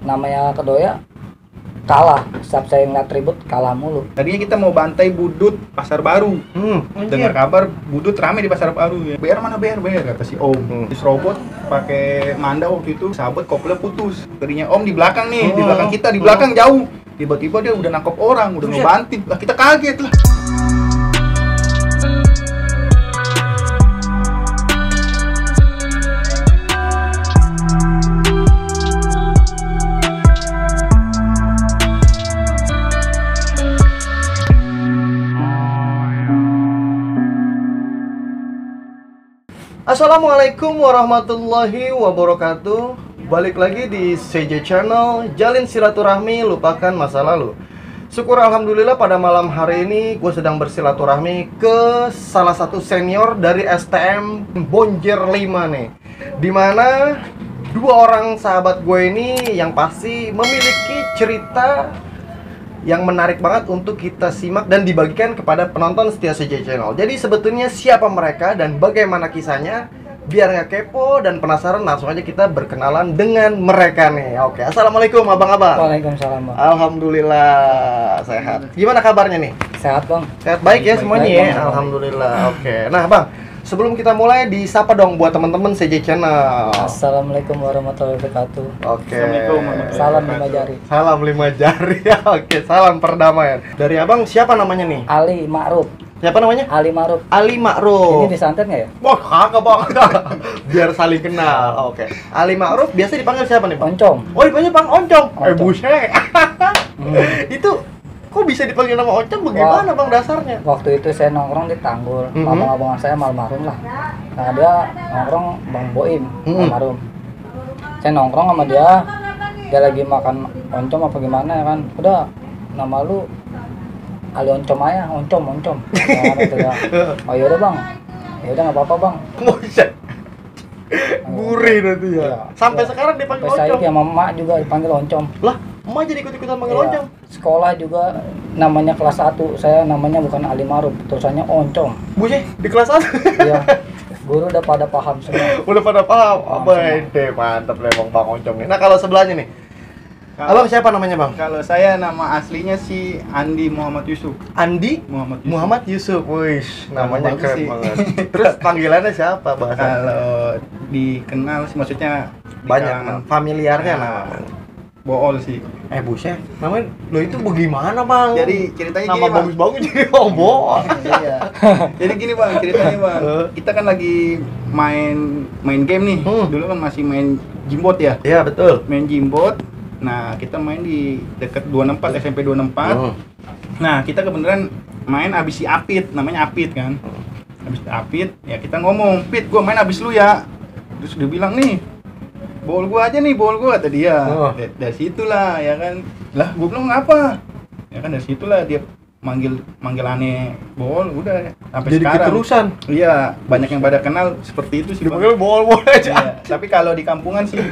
namanya Kedoya kalah. Setiap saya ngeliat ribut kalah mulu. Tadinya kita mau bantai Budut Pasar Baru. Dengar kabar Budut rame di Pasar Baru ya. BR mana BR kata si Om. Terus robot pakai Manda waktu itu, sahabat kopelnya putus. Tadinya Om di belakang nih, di belakang kita, di belakang jauh. Tiba-tiba dia udah nangkep orang, udah ngebanting. Lah kita kaget lah. Assalamualaikum warahmatullahi wabarakatuh. Balik lagi di CJ Channel, jalin silaturahmi, lupakan masa lalu. Syukur alhamdulillah pada malam hari ini gue sedang bersilaturahmi ke salah satu senior dari STM Bonjer 5 nih. Dimana dua orang sahabat gue ini yang pasti memiliki cerita yang menarik banget untuk kita simak dan dibagikan kepada penonton setia CJ Channel. Jadi sebetulnya siapa mereka dan bagaimana kisahnya? Biar nggak kepo dan penasaran, langsung aja kita berkenalan dengan mereka nih. Oke, assalamualaikum abang-abang. Waalaikumsalam, Bang. Alhamdulillah sehat. Gimana kabarnya nih? Sehat, Bang. Sehat baik ya semuanya baik, ya. Bang. Alhamdulillah. Oke. Nah bang, sebelum kita mulai disapa dong buat teman-teman CJ Channel. Assalamualaikum warahmatullahi wabarakatuh. Oke. Salam 5 jari. Salam 5 jari. Oke, salam perdamaian. Dari abang siapa namanya nih? Ali Ma'ruf. Siapa namanya? Ali Ma'ruf. Ali Ma'ruf. Ini disantet nggak ya? Wah, kagak bang. Biar saling kenal. Oke. Ali Ma'ruf biasa dipanggil siapa nih bang? Oncom. Oh, dipanggil bang Oncom. Oncom. Buset. Itu kok bisa dipanggil nama Oncom? Bagaimana bang dasarnya? Waktu itu saya nongkrong di Tanggul. Abang-abangan saya almarhum lah. Nah dia nongkrong Bang Boim almarhum. Saya nongkrong sama dia. Dia lagi makan oncom apa gimana ya kan? Udah, nama lu Ali Oncom aja, Oncom. Nah, gitu ya. Oh yaudah bang, yaudah nggak apa-apa bang. Buset. Gurih nanti ya. Iya. Sampai Iya. sekarang dipanggil Sampai saya Oncom. sama emak juga dipanggil Oncom. Lah, emak jadi ikut-ikutan panggil Iya. Oncom. Sekolah juga namanya kelas 1, saya namanya bukan Ali Ma'ruf, tulisannya Oncom. Buset, di kelas 1. Iya. Guru udah pada paham semua. Udah pada paham. Paham Bede, mantep lemong Bang Oncom nih. Nah, kalau sebelahnya nih. Abang siapa namanya, Bang? Kalau saya nama aslinya si Andi Muhammad Yusuf. Andi Muhammad Yusuf. Yusuf. Wih, namanya Bagus keren sih. banget. Terus panggilannya siapa, Bang? Kalau dikenal sih maksudnya di Banyak kalangan familiarnya Nah, nama. Bool sih. Buset. Namanya lo itu bagaimana, Bang? Jadi ceritanya nama gini, Bang. bagus-bagus jadi bohong. Iya. Jadi gini bang, ceritanya bang. Kita kan lagi main game nih. Dulu kan masih main Jimbot ya. Iya, betul. Main Jimbot. Nah kita main di dekat 264 SMP 264. Nah kita kebenaran main abis si Apit, namanya Apit kan. Abis Apit, ya kita ngomong, Pit, gua main abis lu ya. Terus dia bilang nih, bol gua aja nih, bol gua, kata dia. Dari situlah ya kan. Lah gua bilang ngapa? Ya kan dari situlah dia manggil aneh bol, udah sampai Jadi sekarang. keterusan. Iya, banyak yang pada kenal seperti itu sih. Bang. Dipanggil bol aja. Iya, tapi kalau di kampungan sih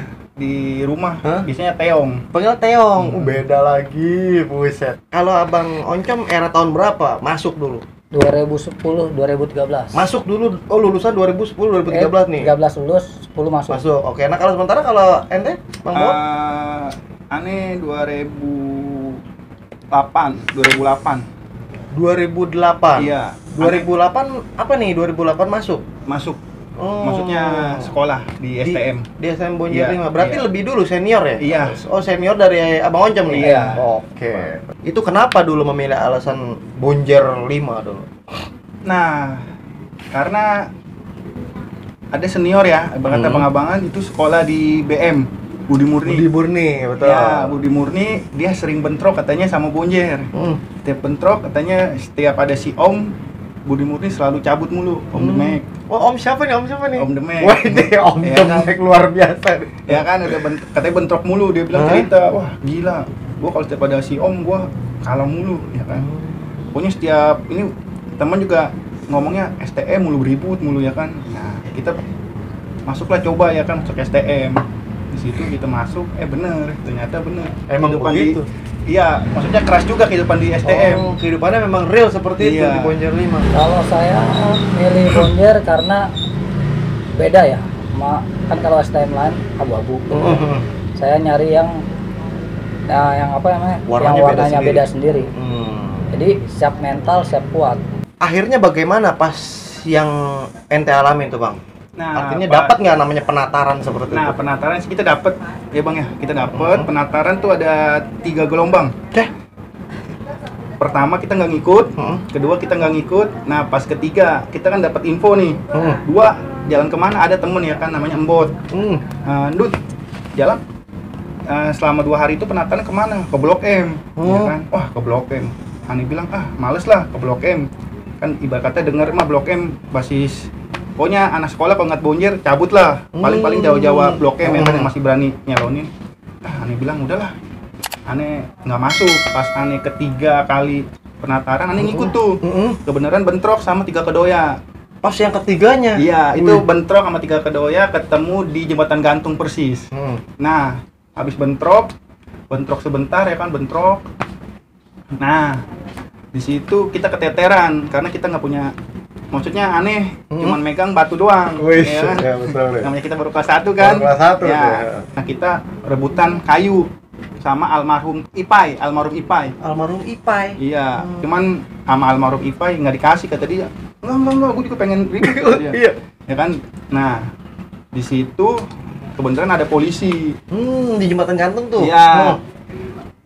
di rumah biasanya Teong. Panggil Teong. Beda lagi, buset. Kalau Abang Oncom era tahun berapa? Masuk dulu. 2010, 2013. Masuk dulu. Oh, lulusan 2010, 2013 nih. 13 lulus, 10 masuk. Masuk. Oke. Nah, kalau sementara kalau ente, Bang Bo? Aneh 2008. 2008. Iya. 2008 apa nih? 2008 masuk. Maksudnya sekolah di STM. Di STM Bonjer Iya, 5. Berarti iya. lebih dulu senior ya? Iya. Oh, senior dari Abang Oncom nih. Iya. Oke. Itu kenapa dulu memilih alasan Bonjer 5 dulu? Nah, karena ada senior ya, abang-abangan itu sekolah di BM, Budi Murni. Budi Murni, betul. Ya, Budi Murni, dia sering bentrok katanya sama Bonjer. Setiap bentrok katanya setiap ada si Om, Budi Murni selalu cabut mulu, Om Demek. Oh, Om siapa nih? Om Demek. Wah, ini Om Ya Demek luar biasa nih. Ya kan, katanya bentrok mulu, dia bilang cerita, wah gila, gua kalau setiap ada si Om, gua kalah mulu, ya kan. Pokoknya setiap ini teman juga ngomongnya STM mulu, beribut mulu ya kan. Nah, kita masuklah coba ya kan, masuk STM. Di situ kita masuk, bener, ternyata bener. Emang Kehidupan begitu? Iya, maksudnya keras juga kehidupan di STM. Oh, kehidupannya memang real seperti itu Iya. di Bonjer 5. Kalau saya milih Bonjer karena beda ya. Kan kalau STM lain abu-abu. Saya nyari yang yang apa namanya? Warnanya yang warnanya beda beda sendiri. Jadi siap mental, siap kuat. Akhirnya bagaimana pas yang ente alamin tuh bang? Nah, Artinya dapat nggak namanya penataran seperti Nah, itu? penataran sih kita dapat ya bang ya, kita dapat penataran tuh ada 3 gelombang. Pertama kita nggak ngikut, kedua kita nggak ngikut. Nah pas ketiga kita kan dapat info nih, dua jalan kemana ada temen ya kan namanya Embot. Dut jalan selama 2 hari itu penataran kemana? Ke Blok M, ya kan? Wah ke Blok M. Ani bilang males lah ke Blok M. Kan ibarat kata denger mah Blok M basis. Pokoknya anak sekolah kalau nggak bonjer cabut lah. Paling jauh-jauh Blok M ya kan yang masih berani nyalonin. Ani bilang udahlah. Ane nggak masuk. Pas Ane ketiga kali penataran Ane ngikut tuh. Kebenaran bentrok sama 3 kedoya. Pas yang ketiganya? Iya, itu bentrok sama 3 kedoya ketemu di jembatan gantung persis. Nah, habis bentrok sebentar ya kan bentrok. Nah, di situ kita keteteran karena kita nggak punya, maksudnya aneh, cuman megang batu doang. Ya kan? Ya, betul, ya. Namanya kita baru kelas 1 kan. Baru kelas 1 ya. ya. Nah, kita rebutan kayu sama almarhum Ipai. Almarhum Ipai. Iya, cuman sama almarhum Ipai nggak dikasih kata dia. Enggak, gue juga pengen ribut kata dia. Iya. Ya kan? Nah, di situ kebenaran ada polisi. Di jembatan gantung tuh. Iya.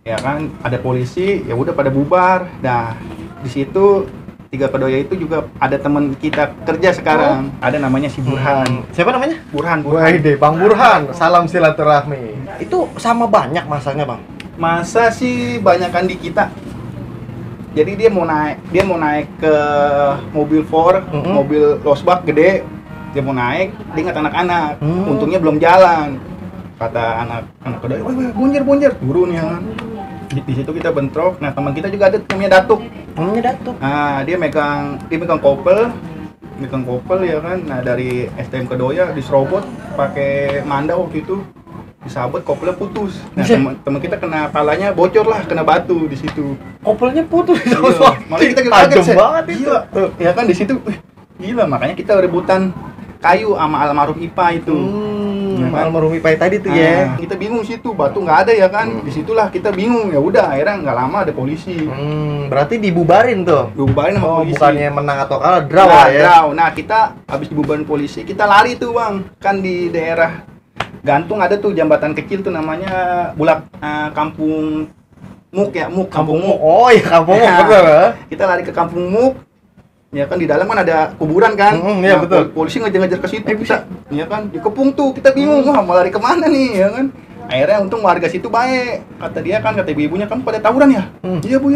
Ya kan, ada polisi, ya udah pada bubar. Nah, di situ 3 kedoya itu juga ada teman kita kerja sekarang. Ada namanya si Burhan. Siapa namanya? Burhan. Waide, Bang Burhan. Salam silaturahmi. Itu sama banyak masanya, Bang? Masa sih banyakan di kita. Jadi dia mau naik ke mobil Ford, mobil losbak gede. Dia mau naik, dia ingat anak-anak. Untungnya belum jalan. Kata anak kedoya, "Woi, bonjer, turun ya kan." Di situ kita bentrok. Nah, teman kita juga ada namanya Datuk. Nah, dia megang kopel ya kan. Nah, dari STM Kedoya diserobot pakai Manda waktu itu. Disabet, kopelnya putus. Nah, teman kita kena palanya bocor lah, kena batu di situ. Kopelnya putus. Iya. Malah kita tajam banget itu. Gila. Ya kan di situ. Gila, makanya kita rebutan kayu sama almarhum Ipa itu. Ya kan? Almarhum Ipai tadi tuh ya. Kita bingung situ, batu nggak ada ya kan. Disitulah kita bingung. Ya udah, akhirnya nggak lama ada polisi. Berarti dibubarin tuh. Dibubarin sama polisi. Bukannya menang atau kalah, draw lah ya. Draw. Nah, kita habis dibubarin polisi, kita lari tuh bang. Kan di daerah Gantung ada tuh jembatan kecil tuh namanya Kampung Muk ya, Kampung Muk. Oh iya, Kampung Muk, betul ya. Kita lari ke Kampung Muk. Ya kan di dalam kan ada kuburan kan. Iya, betul. Polisi ngejar-ngejar ke situ kita. Ya kan dikepung tuh, kita bingung wah mau lari kemana nih ya kan. Akhirnya untung warga situ baik. Kata ibu-ibunya, "Kamu pada tawuran ya?" "Iya bu.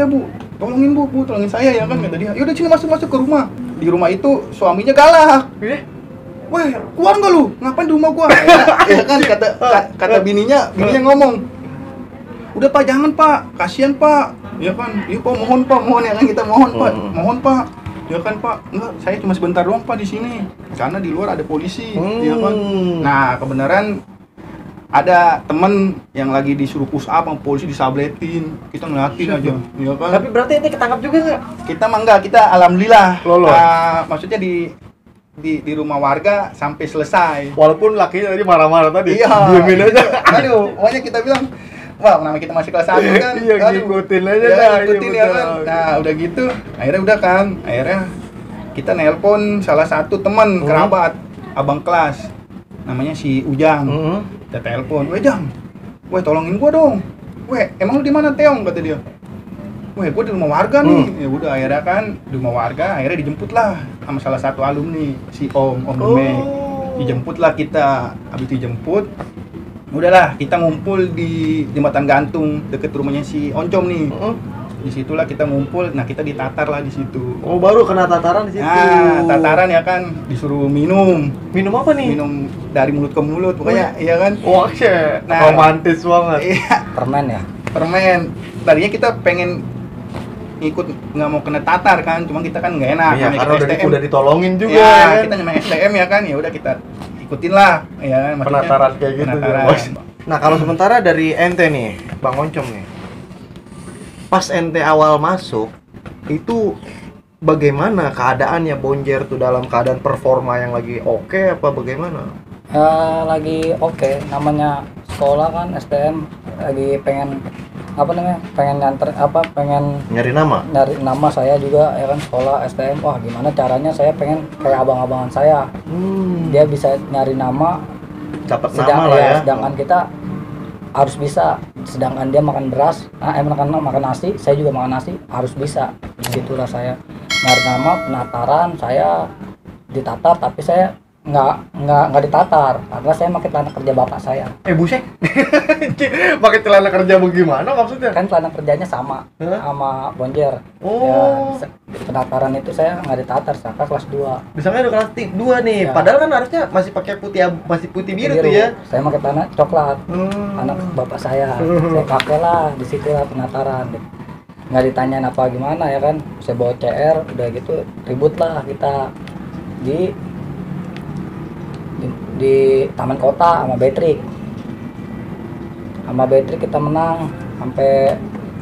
Tolongin bu, tolongin saya ya kan," kata dia. "Yaudah sini masuk ke rumah." Di rumah itu suaminya galak. "Weh, keluar nggak lu? Ngapain di rumah gua?" Ya kan kata bininya ngomong, "Udah pak, jangan pak, kasihan pak." Ya kan, "Iya pak, mohon ya kan kita mohon pak." Ya kan pak, enggak, saya cuma sebentar doang pak di sini, karena di luar ada polisi, ya kan. Nah kebenaran ada temen yang lagi disuruh push up sama polisi disabletin, kita ngeliatin aja, ya kan. Tapi berarti ini ketangkap juga nggak? Kita mah enggak, kita alhamdulillah Lolos. Maksudnya di rumah warga sampai selesai. Walaupun lakinya tadi marah-marah tadi. Iya. Diemin aja. Aduh, pokoknya kita bilang, wah, namanya kita masih kelas 1 kan. Iya, ngikutin aja ya, dah. ngikutin Iya, ya kan. betul. Nah, udah gitu, akhirnya kita nelpon salah satu teman kerabat abang kelas. Namanya si Ujang. Kita telepon, "Weh Jang, weh tolongin gua dong. Weh, emang lu di mana Teong?" kata dia. "Weh, gua di rumah warga nih." Ya udah akhirnya kan di rumah warga, akhirnya dijemput lah sama salah satu alumni, si Om Demek. Dijemput lah kita. Habis dijemput, udahlah kita ngumpul di jembatan gantung deket rumahnya si Oncom nih. Disitulah kita ngumpul. Nah, kita ditatar lah di situ. Oh, baru kena tataran di situ. Nah, tataran ya kan, disuruh minum. Minum apa nih? Minum dari mulut ke mulut, pokoknya iya kan. Wah, shit. Nah, romantis banget. Iya, Permen ya. permen. Tadinya kita pengen ikut, nggak mau kena tatar kan, cuma kita kan nggak enak. Iya, namanya karena kita STM. udah ditolongin juga Ya, kan. kita namanya STM ya kan, ya udah kita ikutin lah, ya kan. Maksudnya Penataran kayak gitu. penataran. Bos. Nah, kalau sementara dari ente nih, Bang Oncom nih. Pas ente awal masuk, itu bagaimana keadaannya Bonjer tuh, dalam keadaan performa yang lagi oke apa bagaimana? Lagi oke, namanya sekolah kan STM lagi pengen apa namanya, pengen nyanter apa, pengen Nyari nama. nyari nama saya juga ya kan, sekolah STM. Wah gimana caranya saya pengen kayak abang-abangan saya, dia bisa nyari nama, Dapat nama lah ya. sedangkan kita harus bisa, sedangkan dia makan beras, makan nasi, saya juga makan nasi, harus bisa. Disitulah saya nyari nama, penataran saya ditatar, tapi saya nggak ditatar karena saya pakai celana kerja bapak saya. Buset. Pakai celana kerja bagaimana maksudnya? Kan celana kerjanya sama Hah? sama bonjer. Oh. Ya, penataran itu saya nggak ditatar, sangka kelas 2. Misalnya udah kelas 2 nih, Ya. padahal kan harusnya masih pakai masih putih biru tuh ya. Saya pakai celana coklat, Hmm. anak bapak saya. Saya pakai lah, di situ lah penataran. Nggak ditanyain apa gimana ya kan. Saya bawa CR, udah gitu ribut lah kita di Taman Kota sama Betrik. Sama Betrik kita menang sampai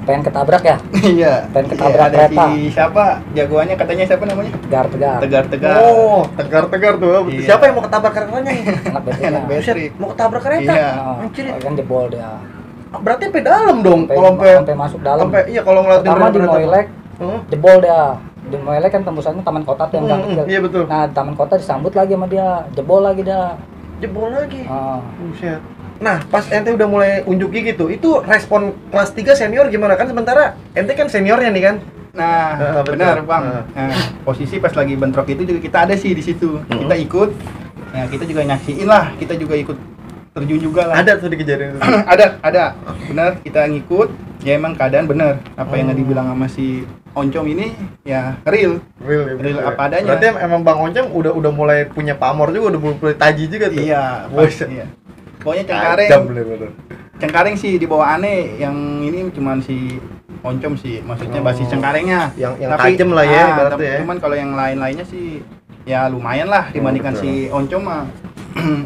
pengen ketabrak ya. Iya. Pengen ketabrak Ada kereta. si siapa jagoannya, katanya siapa namanya? Tegar. Tegar. Oh, tegar tuh. Iya. Siapa yang mau ketabrak keretanya nih? Anak Betriknya. Anak Betrik. Mau ketabrak kereta? Iya. Oh, Anjir. kan jebol dia. Berarti sampai dalam dong. Sampai, Kalau sampai masuk dalam. sampai iya kalau ngeliatin Pertama di kereta. Moilek jebol dia. Di Moilek kan tembusannya Taman Kota tuh yang gang kecil. Iya betul. Nah, di Taman Kota disambut lagi sama dia, jebol lagi dia. Jebol lagi. Ah, Buset. Nah, pas ente udah mulai unjuk gigi gitu, itu respon kelas 3 senior gimana? Kan sementara ente kan seniornya nih kan? Nah, Betul. benar Bang. Nah, posisi pas lagi bentrok itu juga kita ada sih di situ. Kita ikut. Ya, kita juga nyaksiin lah, kita juga ikut terjun juga lah. Ada tuh di kejadian itu. ada. Benar, kita ngikut. Ya emang keadaan benar. Apa yang dibilang sama si Oncom ini ya real. Real apa adanya. Berarti emang Bang Oncom udah mulai punya pamor juga, udah mulai taji juga tuh. Iya, Buset. iya. Pokoknya Cengkareng. Tajam bener-bener. Cengkareng sih di bawah aneh, yang ini cuman si Oncom sih, maksudnya basis Cengkarengnya. Yang tajem lah ya, ibaratnya ya. Cuman kalau yang lain-lainnya sih ya lumayan lah dibandingkan betul. si Oncom mah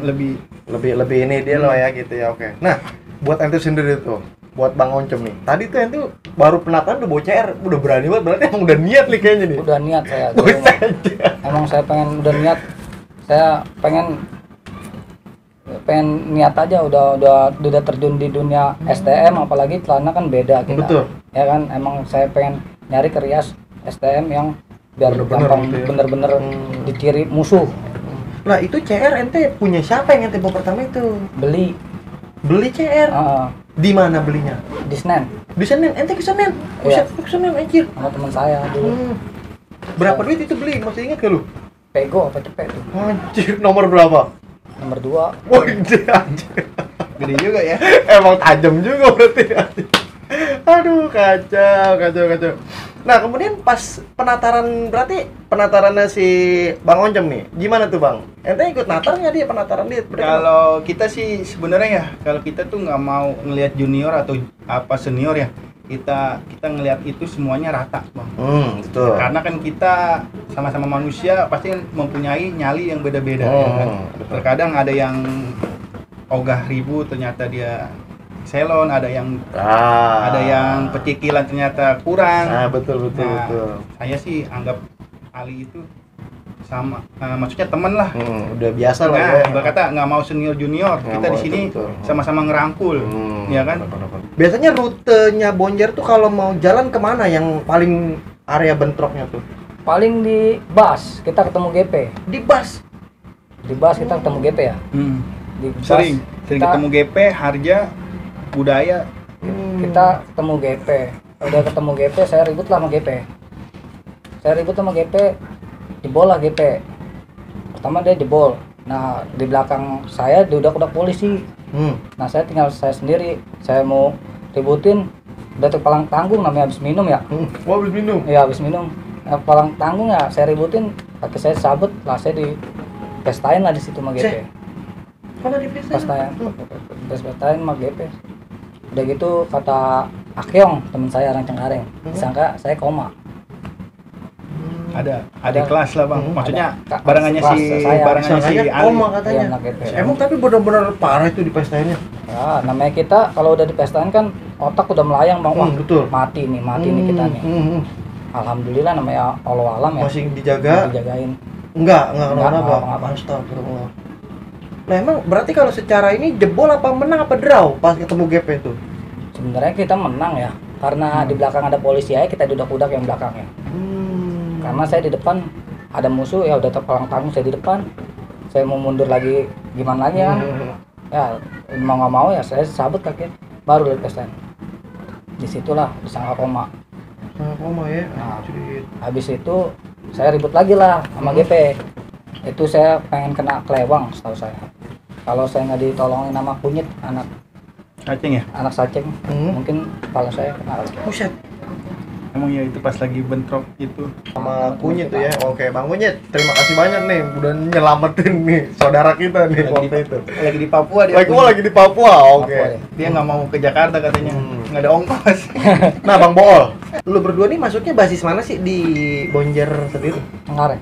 lebih Lebih ini dia loh ya gitu ya, oke. Nah, buat ente sendiri tuh, buat Bang Oncom nih. Tadi tuh ente baru penataan udah bawa CR, udah berani banget, berarti emang udah niat nih kayaknya nih. udah niat saya. Buset. Emang saya pengen, udah niat. Saya pengen niat aja, udah terjun di dunia STM, apalagi celana kan beda kita. Betul. Ya kan, emang saya pengen nyari kerias STM yang biar Bener-bener gampang, gitu ya. bener-bener diciri musuh. Nah, itu CR ente punya siapa yang ente bawa pertama itu? Beli Beli CR. Di mana belinya? di Senen Di Senen, ente ke Senen. Iya. Buset, ke Senen anjir. sama teman saya dulu. Berapa duit itu beli? Masih ingat gak lu? Pego apa cepet tuh, Anjir, nomor berapa? nomor 2. Wah, anjir. gede juga ya. Emang tajam juga berarti. Aduh, kacau. Nah, kemudian pas penataran, berarti penatarannya si Bang Oncom nih, gimana tuh Bang? Ente ikut natar nggak dia penataran dia? Kalau kita sih sebenarnya ya, kalau kita tuh nggak mau ngelihat junior atau apa senior ya, kita ngelihat itu semuanya rata, Bang. Betul. Karena kan kita sama-sama manusia pasti mempunyai nyali yang beda-beda ya kan. Betul. Terkadang ada yang ogah ribut ternyata dia selon, ada yang pecikilan ternyata kurang. Betul. Saya sih anggap Ali itu sama, maksudnya teman lah. Udah biasa lah ya. Berkata nggak mau senior junior, Nggak kita mau, di sini betul. sama-sama ngerangkul, ya kan? Biasanya rutenya Bonjer tuh kalau mau jalan kemana yang paling area bentroknya tuh? Paling di bus kita ketemu GP. Di bus. Di bus kita ketemu GP ya. Di bus Sering kita, ketemu GP, Harja, Budaya. kita ketemu GP. Udah ketemu GP, saya ribut lah sama GP. Jebol lah GP. Pertama dia jebol. Nah, di belakang saya diudak-udak polisi. Nah, saya tinggal saya sendiri. Saya mau ributin, udah palang tanggung, namanya habis minum ya. Wah, habis minum. Iya, habis minum. Nah, palang tanggung ya, saya ributin, pakai saya sabut, lah saya di pestain lah di situ sama GP. Mana di Pestain sama GP. Udah gitu kata Akyong, teman saya orang Cengkareng, disangka saya koma. Ada Ada. kelas lah, Bang. Maksudnya Ada. barangannya Kelas si saya. Ali. Koma katanya. Iya, anak GP. Emang tapi benar-benar parah itu di pestainnya. Ya, namanya kita kalau udah di pestain kan otak udah melayang, Bang. Wah, Betul. mati nih kita nih. Alhamdulillah namanya Allah alam ya. Masih dijaga. Dijagain. Enggak Enggak, kenapa. Astagfirullah. Nah, emang berarti kalau secara ini jebol apa menang apa draw pas ketemu GP itu? Sebenarnya kita menang ya, karena di belakang ada polisi aja kita dudak-dudak yang belakangnya. Karena saya di depan ada musuh ya udah terpalang tanggung saya di depan. Saya mau mundur lagi gimana lagi ya? Ya mau nggak mau ya saya sabut kaki baru lihat pesen. Disitulah disangka koma. Koma ya. Nah, habis itu saya ribut lagi lah sama GP. Itu saya pengen kena kelewang setahu saya. Kalau saya nggak ditolongin sama kunyit anak Aceng ya? anak saceng, mungkin kalau saya kena lagi. Buset. Emang ya itu pas lagi bentrok itu. Sama Kunyit tuh ya. Oke, Bang Kunyit, terima kasih banyak nih udah nyelamatin nih saudara kita nih waktu itu. Lagi di Papua dia. Lagi di Papua. Oke. Papua, ya. Dia nggak mau ke Jakarta katanya. Nggak ada ongkos. Nah, Bang Bool, lu berdua nih masuknya basis mana sih di Bonjer sendiri? Cengkareng.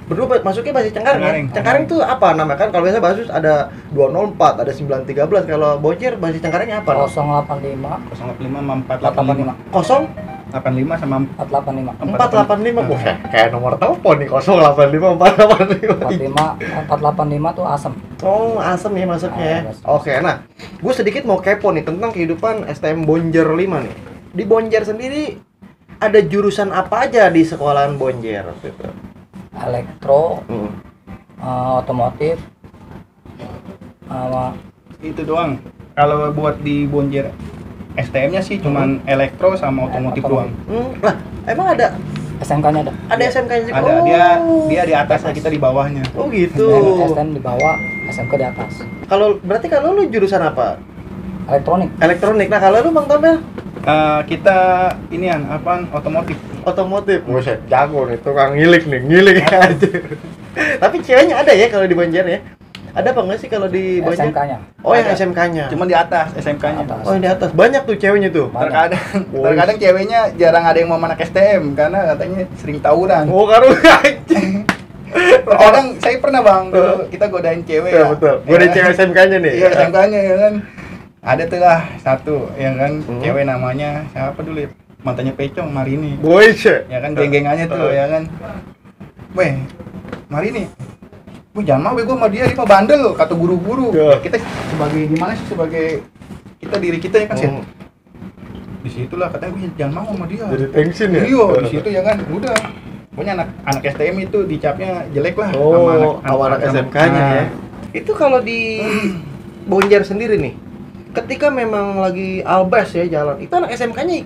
Berdua masuknya basis Cengkareng ya? Cengkareng. Cengkareng tuh apa namanya? Kan kalau biasa basis ada 204, ada 913. Kalau Bonjer basis Cengkarengnya apa? 085 085 sama 485. 0 85 sama 485 485. Buset, kayak nomor telepon nih 085 485. 485 tuh asem. Oh, asem ya masuknya ya. Asem. Oke, nah, gue sedikit mau kepo nih tentang kehidupan STM Bonjer 5 nih. Di Bonjer sendiri ada jurusan apa aja di sekolahan Bonjer gitu? Elektro, otomotif, itu doang. Kalau buat di Bonjer STM-nya sih cuman elektro sama otomotif doang. Lah, emang ada SMK-nya ada. SMK-nya juga? Ada, Oh. dia di atasnya, kita di bawahnya. Oh gitu. STM di bawah, SMK di atas. Kalau berarti kalau lu jurusan apa? Elektronik. Elektronik. Nah, kalau lu Bang Tomel? Kita inian apaan otomotif. Otomotif. Buset, jago nih, tukang ngilik aja. Tapi ceweknya ada ya kalau di Bonjer ya? Ada apa nggak sih kalau di Bonjer? SMK-nya. Oh, yang Ada. SMK-nya. Cuman di atas SMK-nya. Atas. Oh, yang di atas. Banyak tuh ceweknya tuh. Banyak. Terkadang ceweknya jarang ada yang mau anak STM karena katanya sering tawuran. Oh, karo aja. Terkadang saya pernah Bang, dulu kita godain cewek Betul, ya. betul. Ya Godain kan? cewek SMK-nya nih. Iya, SMK-nya ya kan. Ada tuh lah satu ya kan, Hmm. cewek namanya siapa dulu ya? Mantannya Pecong, Marini. Boys. Ya kan geng-gengannya tuh ya kan. Weh, Marini. Wih, jangan mau gue sama dia mah bandel kata guru-guru. Ya. Kita sebagai gimana sih sebagai kita diri kita ya kan sih. Di situlah katanya gue jangan mau sama dia. Jadi tension ya? Iya, di situ ya kan. Udah. Pokoknya anak STM itu dicapnya jelek lah Oh, anak SMK-nya ya. Nah, Itu kalau di Bonjer sendiri nih, ketika memang lagi albas ya jalan, itu anak SMK-nya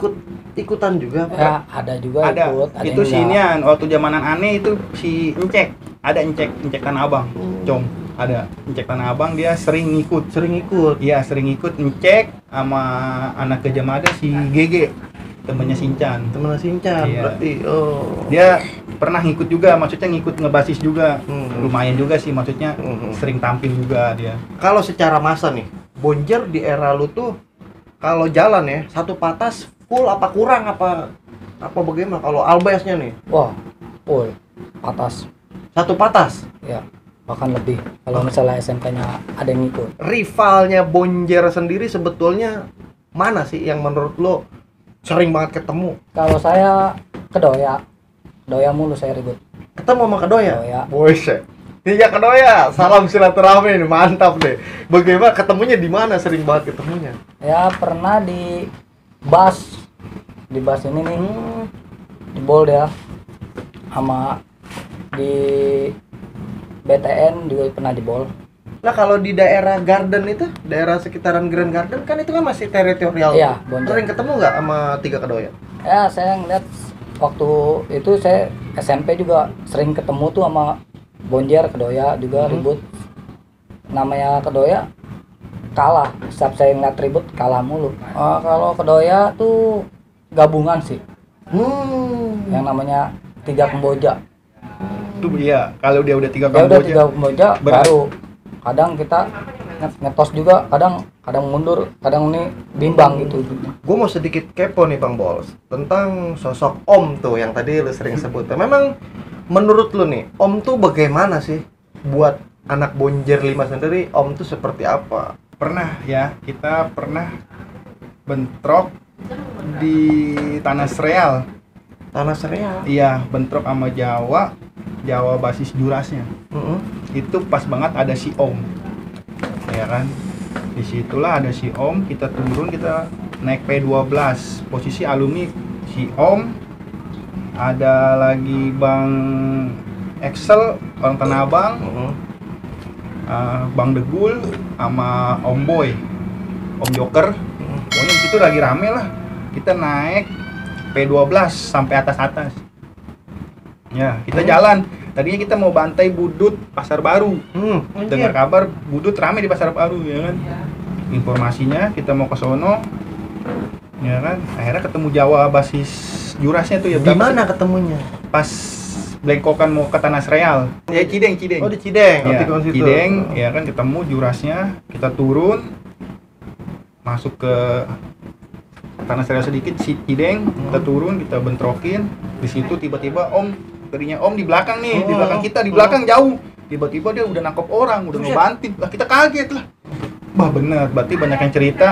ikutan juga apa? Ya, ada juga ada. ikut, ada Itu yang si enggak. inian waktu zamanan aneh itu si Encek. Ada Encek Tanah Abang. Com. Ada Encek Tanah Abang, dia sering ngikut. Sering ikut. Iya, sering ikut Encek sama anak Gejamada si GG. Temennya Sincan. Temen Sincan Iya. berarti. Oh. Dia pernah ngikut juga, maksudnya ngikut ngebasis juga. Lumayan juga sih, maksudnya sering tampil juga dia. Kalau secara masa nih, Bonjer di era lu tuh kalau jalan ya, satu patas full apa kurang apa bagaimana kalau albasnya nih? Wah, full atas. Satu patas. Ya, bahkan lebih kalau misalnya SMK-nya ada yang ikut. Rivalnya Bonjer sendiri sebetulnya mana sih yang menurut lo sering banget ketemu? Kalau saya kedoya mulu saya ribut. Ketemu sama Kedoya? Kedoya. Boys. Tiga Kedoya. Salam silaturahmi nih, mantap nih. Bagaimana ketemunya di mana? Sering banget ketemunya. Ya pernah di bus ini nih di Bol ya, sama di BTN juga pernah di Bol. Nah, kalau di daerah Garden itu, daerah sekitaran Grand Garden kan itu kan masih teritorial. Iya, Bonjer. Sering ketemu nggak sama Tiga Kedoya? Ya saya ngeliat waktu itu saya SMP juga sering ketemu tuh sama Bonjer, Kedoya juga ribut. Namanya Kedoya kalah, setiap saya ngeliat ribut kalah mulu. Kalau Kedoya tuh gabungan sih, yang namanya tiga Kamboja. Itu iya, kalau dia udah 3 Ya udah Kamboja. tiga Kamboja berat. baru kadang kita ngetos juga, kadang mundur, kadang ini bimbang gitu. Gue mau sedikit kepo nih Bang Bols tentang sosok Om tuh yang tadi lu sering sebut. Memang menurut lu nih, Om tuh bagaimana sih buat anak Bonjer 5 sendiri? Om tuh seperti apa? Pernah ya, kita pernah bentrok di Tanah Sereal. Tanah Sereal. Iya, bentrok sama Jawa basis jurasnya. Itu pas banget ada si Om. Ya kan? Disitulah ada si Om, kita turun, kita naik P12, posisi alumni si Om, ada lagi Bang Excel orang Tanah Abang, Bang Degul sama Om Boy, Om Joker. Pokoknya di situ lagi rame lah. Kita naik P12 sampai atas-atas. Ya, kita jalan. Tadinya kita mau bantai Budut Pasar Baru. Dengar kabar Budut rame di Pasar Baru, ya kan? Informasinya kita mau ke sono, ya kan? Akhirnya ketemu Jawa basis Jurasnya tuh ya. Di mana ketemunya? Pas Blengkokan mau ke Tanah Real. Ya Cideng. Oh, di Cideng. Ya, Situ. Cideng, ya kan ketemu Jurasnya, kita turun masuk ke Tanah Real sedikit si Cideng, kita turun, kita bentrokin. Di situ tiba-tiba tadinya Om di belakang nih, di belakang kita, di belakang jauh. Tiba-tiba dia udah nangkep orang, udah ngebanting. Lah kita kaget lah. Bah bener, berarti banyak yang cerita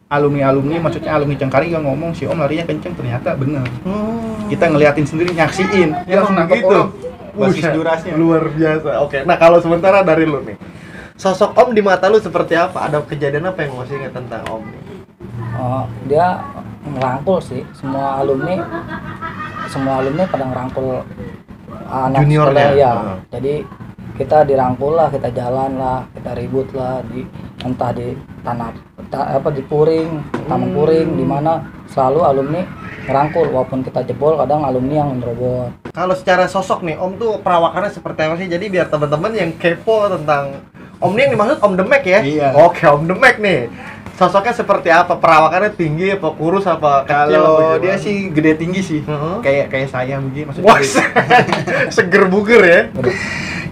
alumni, maksudnya alumni Cengkareng yang ngomong si Om larinya kenceng, ternyata bener. Kita ngeliatin sendiri, nyaksiin, dia langsung nangkep orang. Basis Jurasnya. Luar biasa. Oke, nah kalau sementara dari lu nih, sosok Om di mata lu seperti apa? Ada kejadian apa yang masih ingat tentang Om nih? Dia ngerangkul sih semua alumni pada ngerangkul anak Juniornya. sekolah, ya. Jadi kita dirangkul lah, kita jalan lah, kita ribut lah entah di di Puring, Taman Puring, di mana selalu alumni ngerangkul, walaupun kita jebol kadang alumni yang menerobos. Kalau secara sosok nih, Om tuh perawakannya seperti apa sih? Jadi biar teman-teman yang kepo tentang Om nih yang dimaksud Om Demek ya? Iya. Oke, Om Demek nih. Sosoknya seperti apa? Perawakannya tinggi apa kurus apa kecil? Kalau dia sih gede tinggi sih. Kayak saya begini maksudnya. Wah, seger buger ya.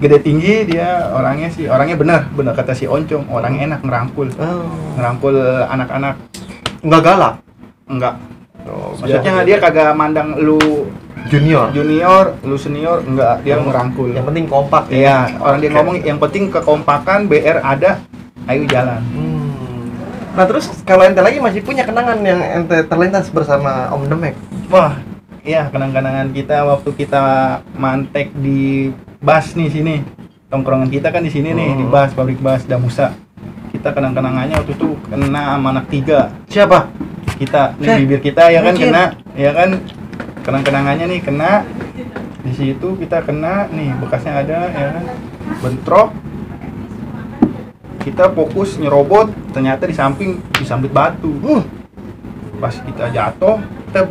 Gede tinggi, dia orangnya benar kata si Oncom, orangnya enak ngerangkul anak-anak. Enggak galak. Enggak. Maksudnya dia kagak mandang lu junior, lu senior, enggak, dia ngerangkul. Yang penting kompak ya. Iya, orang dia ngomong yang penting kekompakan, BR ada, ayo jalan. Nah terus kalau ente lagi masih punya kenangan yang ente terlintas bersama Om Demek? Wah, iya kenang-kenangan kita waktu kita mantek di Bas nih sini. Tongkrongan kita kan di sini nih, di Bas, pabrik Bas Damusa. Kita kenang-kenangannya waktu itu kena sama anak 3. Siapa? Kita, nih bibir kita ya kan kena, ya kan. Kenang-kenangannya nih kena. Di situ kita kena nih, bekasnya ada ya kan. Bentrok. Kita fokus nyerobot, ternyata di samping disambit batu. Pas kita jatuh,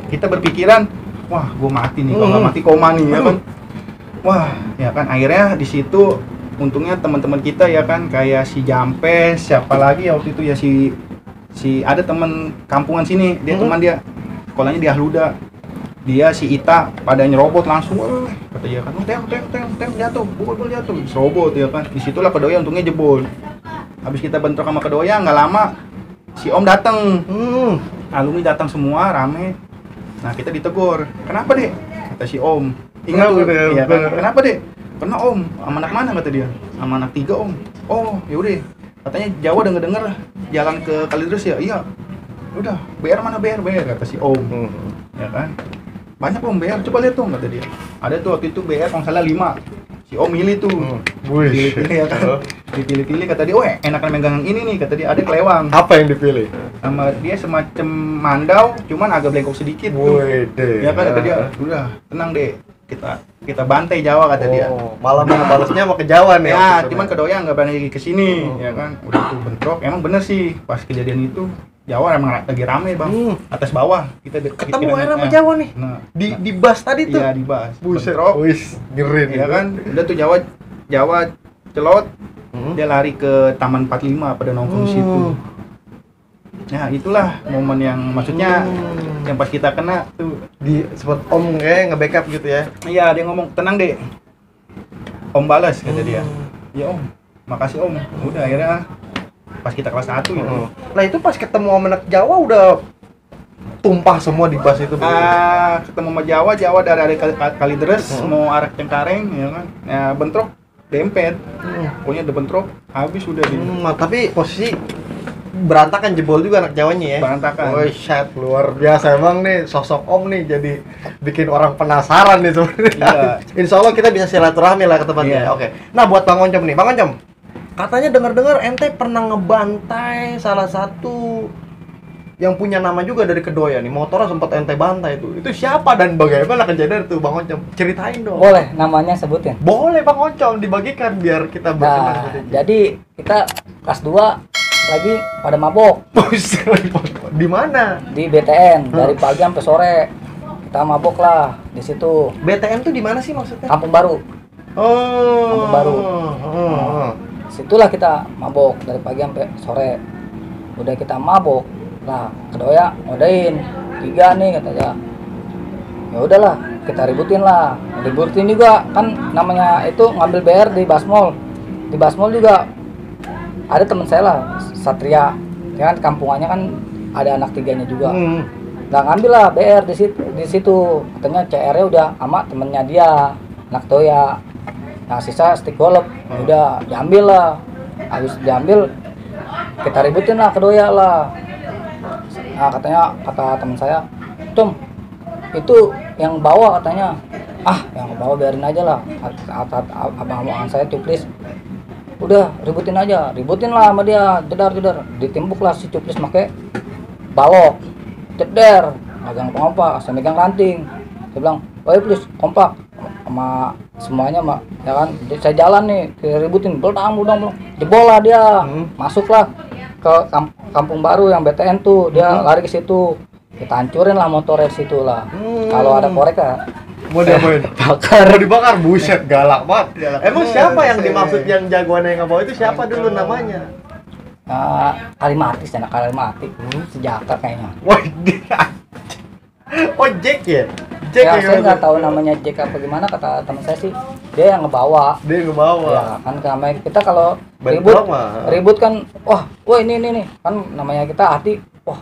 kita berpikiran, wah, gue mati nih, kalau nggak mati koma nih, ya kan. Wah, ya kan akhirnya di situ untungnya teman-teman kita ya kan kayak si Jampes, siapa lagi ya waktu itu ya si ada teman kampungan sini, dia teman dia sekolahnya di Ahluda. Dia si Ita pada nyerobot langsung, kata dia kan, teng jatuh, pukul jatuh, serobot ya kan. Disitulah Kedoya untungnya jebol. Habis kita bentrok sama Kedoya, nggak lama si Om datang. Alumni datang semua, rame. Nah kita ditegur, kenapa dek? Kata si Om. Ingat tuh, ya kan? Kenapa dek? Karena Om, sama anak mana kata dia? Sama anak 3 Om. Oh yaudah, katanya Jawa denger jalan ke Kalideres ya? Iya. Udah, BR mana BR kata si Om. Ya kan? Banyak Om BR, coba lihat tuh kata dia. Ada tuh waktu itu BR kalau salah 5. Si Om milih tuh. Pilih-pilih ya kan. Dipilih-pilih kata dia, enakan megang yang ini nih kata dia, ada kelewang. Apa yang dipilih? Sama dia semacam mandau, cuman agak belengkok sedikit tuh. Ya kan kata dia, udah tenang deh. Kita bantai Jawa kata dia. Malah balasnya mau ke Jawa nih. Ya, cuman Kedoya nggak berani lagi ke sini, ya kan. Udah tuh bentrok. Emang bener sih pas kejadian itu Jawa emang lagi rame bang, atas bawah kita ketemu air sama Jawa nih. Nah, di Bas tadi tuh. Iya di Bas. Buset, bentrok. wis ngerin. Ya kan, udah tuh Jawa celot, dia lari ke Taman 45 pada nongkrong situ. Nah itulah momen yang maksudnya yang pas kita kena tuh di sempat Om kayak nge-backup gitu ya. Iya dia ngomong tenang deh, Om balas kata dia. Ya Om, makasih Om. Udah akhirnya pas kita kelas 1 ya. Nah itu pas ketemu sama anak Jawa udah tumpah semua di Bas itu. Ketemu sama Jawa dari Kalideres mau arah Cengkareng ya kan. Ya bentrok dempet. Pokoknya udah bentrok habis udah di. Tapi posisi berantakan, jebol juga anak Jawanya ya. Berantakan. Oh shit, luar biasa emang nih sosok Om nih, jadi bikin orang penasaran nih sebenarnya. Iya. Insya Allah kita bisa silaturahmi lah ke tempatnya. Iya. Oke. Nah buat Bang Oncom nih, Bang Oncom, katanya dengar-dengar ente pernah ngebantai salah satu yang punya nama juga dari Kedoya nih, motornya sempat ente bantai itu siapa dan bagaimana kejadian itu Bang Oncom? Ceritain dong. Boleh namanya sebutin? Boleh Bang Oncom, dibagikan biar kita bersenang. Nah, jadi kita kelas 2 lagi pada mabok Di mana? di BTN dari pagi sampai sore. Kita mabok lah di situ. BTN tuh di mana sih maksudnya? Kampung Baru. Oh. Kampung Baru. Situlah kita mabok dari pagi sampai sore. Udah kita mabok, lah Kedoya ngodain 3 nih katanya. Ya udahlah, kita ributin lah. Ributin juga kan namanya itu ngambil BR di Basmol. Di Basmol juga ada teman saya lah, Satria. Ya kan kampungannya kan ada anak 3-nya juga. Nggak ngambil lah BR di situ. Katanya CR-nya udah sama temennya dia, anak Toya. Nah sisa stick golep, udah diambil lah. Habis diambil, kita ributin lah Kedoya lah. Nah katanya, kata teman saya, Tom, itu yang bawa katanya, yang bawa biarin aja lah. Abang-abangan saya Cuplis, udah ributin lah sama dia, jedar, ditimbuk lah si Cuplis pakai balok, jeder, megang kompak, saya megang ranting. Dia bilang, please kompak sama semuanya mak, ya kan? Saya jalan nih, ributin, belum, jebol lah dia, masuklah ke Kampung Baru yang BTN tuh, dia lari ke situ, kita hancurin lah motornya di situ lah. Kalau ada korek ya mau diapain? bakar. Mau dibakar, buset galak banget. Emang siapa yang buset. dimaksud yang jagoan yang nggak bawa itu siapa dulu namanya? Kalimati, anak Kalimati, Sejaka kayaknya. Wah, oh Jack ya? Jack Ya, yang saya nggak tahu namanya Jack apa gimana, kata teman saya sih dia yang ngebawa. Dia ngebawa. Ya kan namanya kita kalau Bentrok mah. ribut kan, wah ini nih kan namanya kita hati, wah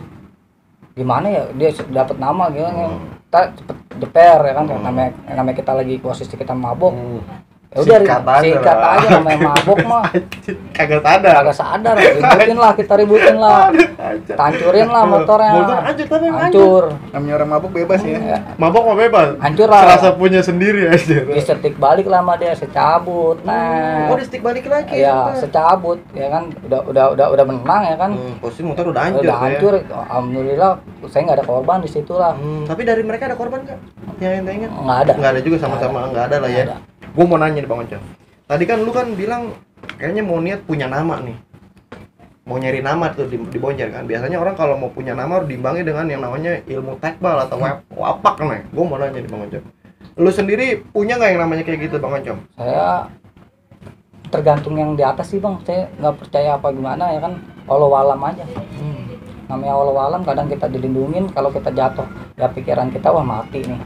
gimana ya dia dapat nama gitu kan, kita cepet jeper ya kan, namanya kita lagi posisi kita mabok. Ya udah sikat aja namanya mabok mah. Kagak sadar. Kagak sadar, ributin lah. Hancurin lah motornya. Motor hancur tapi hancur. Namanya orang mabuk bebas ya. Mabok mah bebas. Hancur lah. Serasa punya sendiri aja. Disetik balik lah sama dia, secabut. Nah. Oh, distik balik lagi. Iya, secabut ya kan. Udah menang ya kan. Posisi motor udah hancur. Udah hancur. Alhamdulillah saya nggak ada korban di situ lah. Tapi dari mereka ada korban nggak? Yang ente ingat? Nggak ada. Nggak ada juga, sama-sama nggak ada lah ya. Gue mau nanya nih Bang Oncom. Tadi kan lu kan bilang kayaknya mau niat punya nama nih. Mau nyari nama tuh di Bonjer kan. Biasanya orang kalau mau punya nama harus diimbangi dengan yang namanya ilmu tekbal atau wapak nih. Gue mau nanya nih Bang Oncom. Lu sendiri punya nggak yang namanya kayak gitu Bang Oncom? Saya tergantung yang di atas sih Bang. Saya nggak percaya apa gimana ya kan. Walau-walam aja. Namanya walau-walam, kadang kita dilindungin, kalau kita jatuh ya pikiran kita wah mati nih.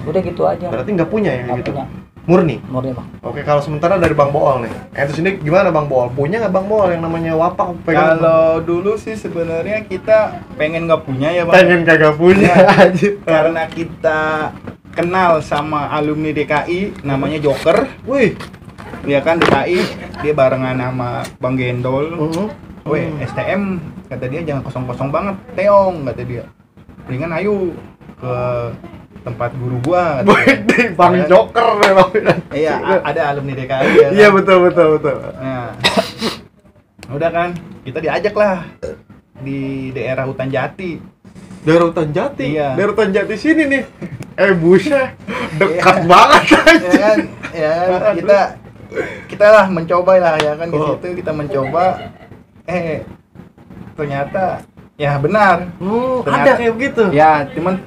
Udah gitu aja. Berarti nggak punya ya Nggak gitu? punya. Murni? Murni Bang. Oke, kalau sementara dari Bang Bool nih. Itu sendiri gimana Bang Bool? Punya nggak Bang Bool yang namanya wapak? Kalau dulu sih sebenarnya kita pengen nggak punya ya Bang. Pengen kagak punya aja. Karena kita kenal sama alumni DKI namanya Joker. Wih. Dia kan DKI, dia barengan sama Bang Gendol. Weh, STM kata dia jangan kosong-kosong banget, Teong kata dia. Mendingan ayo ke tempat guru gua kata dia. Bang Joker memang. Iya, ada alumni DKI ya. Iya Kan? betul. Nah, udah kan, kita diajak lah di daerah Hutan Jati. Daerah Hutan Jati? Iya. Daerah Hutan Jati sini nih. Buset, dekat banget aja. Ya kan, kita lah mencoba lah ya kan, di situ kita mencoba. Ternyata ya benar. Ada kayak begitu. Ya, cuman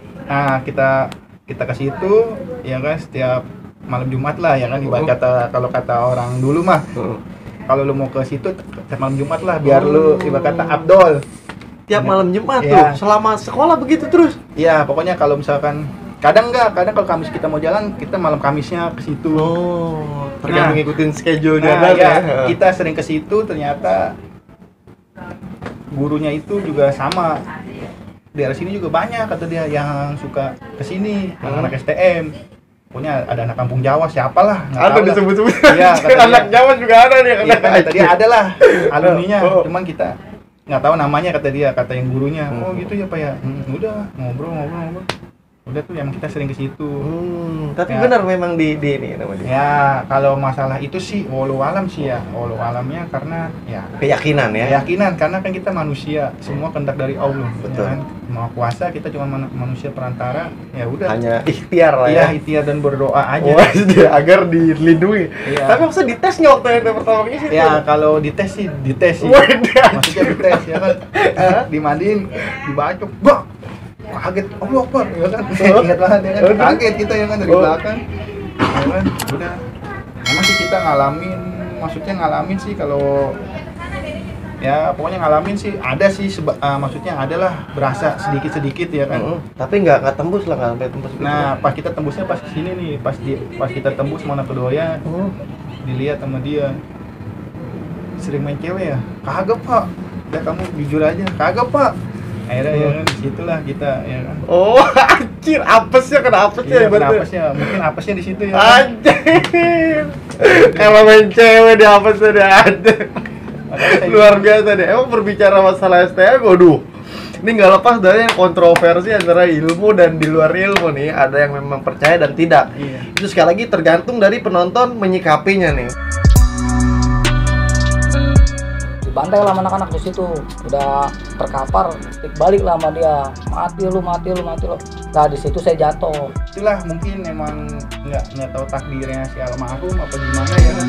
kita ke situ ya kan setiap malam Jumat lah ya kan, ibarat kata kalau kata orang dulu mah. Kalau lu mau ke situ setiap malam Jumat lah biar lu ibarat kata abdol. Tiap malam Jumat Iya. tuh, selama sekolah begitu terus. Iya, pokoknya kalau misalkan kadang kalau Kamis kita mau jalan, kita malam Kamisnya ke situ. Tergantung ngikutin schedule dia ya. Kita sering ke situ, ternyata gurunya itu juga sama. Daerah sini juga banyak kata dia yang suka kesini, anak-anak STM. Pokoknya ada anak kampung Jawa, siapalah. Ada disebut-sebut. Iya, anak Jawa juga ada nih. Iya, kata dia ada lah alumninya. Cuman kita nggak tahu namanya kata dia, kata yang gurunya. Oh gitu ya Pak ya. Udah ngobrol. Udah tuh yang kita sering ke situ. Tapi Ya. benar memang di ini namanya. Ya kalau masalah itu sih walau alam sih ya, walau alamnya karena ya Keyakinan ya. keyakinan, karena kan kita manusia, semua kehendak dari Allah. Betul. Ya kan? Mau kuasa kita cuma manusia perantara, ya udah. Hanya ikhtiar lah Iya, ya. ikhtiar dan berdoa aja. Wah, agar dilindungi. Iya. Tapi maksudnya ditesnya waktu yang pertama ini sih. Ya kalau dites sih dites sih. Wadah. Maksudnya dites ya kan. Dimandiin, dibacok. Bah. Kaget. Allah Akbar ya kan. Ingat banget ya kan. Kaget kita ya kan dari belakang. Ya kan. Udah. Emang sih kita ngalamin sih kalau ya pokoknya ngalamin sih ada sih maksudnya adalah berasa sedikit-sedikit ya kan. Tapi nggak tembus lah, nggak sampai tembus. Nah, pas kita tembusnya pas sini nih, pas kita tembus mana kedoya, dilihat sama dia sering main cewek ya. Kagak Pak, udah kamu jujur aja, kagak Pak. Akhirnya ya kan disitulah kita ya kan. Oh, anjir, apesnya kena apesnya Iya, ya bener. apesnya, mungkin apesnya di situ ya. Anjir. Kalau main cewek di apesnya dia ada. Makanya saya- Luar biasa deh. Emang berbicara masalah STM, waduh. Ini nggak lepas dari yang kontroversi antara ilmu dan di luar ilmu nih. Ada yang memang percaya dan tidak. Iya. Itu sekali lagi tergantung dari penonton menyikapinya nih. Dibantai lah sama anak-anak di situ, udah terkapar, tik balik lah sama dia, mati lu. Nah di situ saya jatuh. Itulah mungkin emang nggak tahu takdirnya si almarhum apa gimana ya kan.